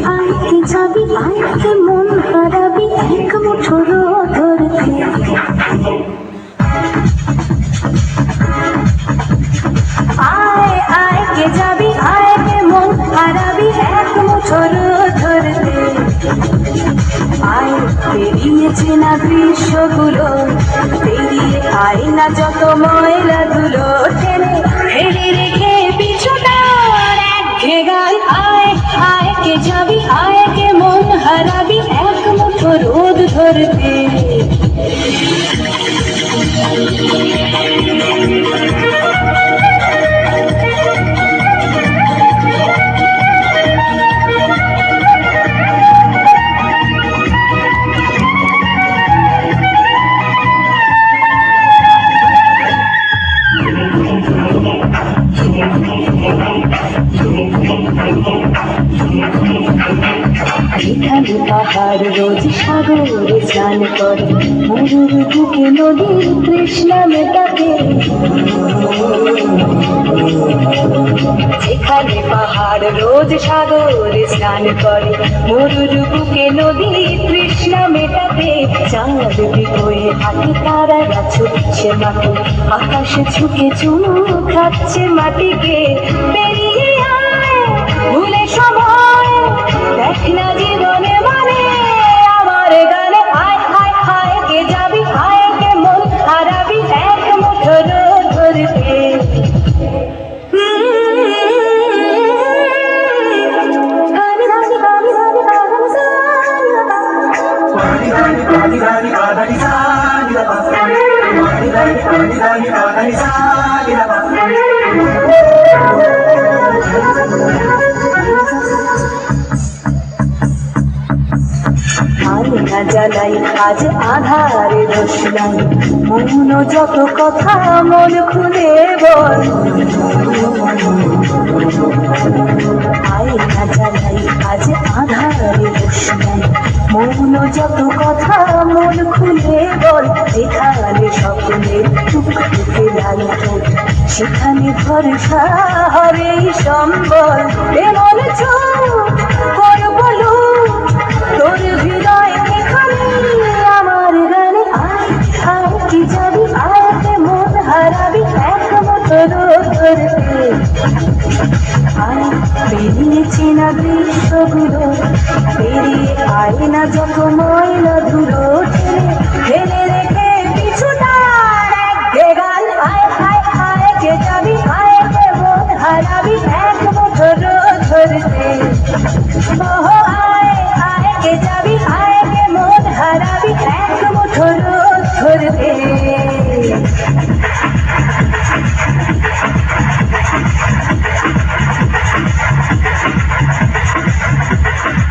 আইকে যাবি আইকে মন হারাবি এক মুঠোর ধরতে আয় আইকে যাবি আইকে মন হারাবি এক মুঠোর ধরতে আয় পেরিয়েছে না গ্রীষ্মগুলো পেরিয়ে আয় না যত ময়লা ধুলো টেনে ফেলে রেখে পিছুটার একঘে গান আয় আয়কে যাবি আয়কে মন হারাবি এক মুঠো রোদ ধরতে এখানে পাহাড় রোজ সাগরে স্নান করে মরুর বুকে নদীর তৃষ্ণা মেটাকে এখানে পাহাড় রোজ সাগরে স্নান করে মরুর বুকে নদীর তৃষ্ণা মেটাতে চাঁদ হয়ে হাতে তারারা ছুটছে মাকে আকাশে ঝুঁকে চুমু খাচ্ছে মাটিকে পেরিয়ে আয় ভুলে সময় দেখ না জীবনে মানে আমার গানে আয় আয় আয় কে যাবি আয় কে মন হারাবি এক মুঠো রোদ ধরতে আয়না জ্বালাই আজ আধারে রোশনাই মন যত কথা মন খুলে বল আয়না জ্বালাই আজ আধারে রোশনাই মন যত কথা মন খুলে বল যেখানে স্বপ্নের টুকটুকে লাল সেখানে ভরসা হরে সম্বল এমন চোখ বলো তোর হৃদয় এখানে আমার গানে আয় আয় কি যাবি আয়কে মন হারাবি এক মতো ধরতে আয় পেরিয়েছি না গ্রীষ্মগুলো পেরিয়ে আয় না যত ময়লা ধুলো ঠেলে রেখে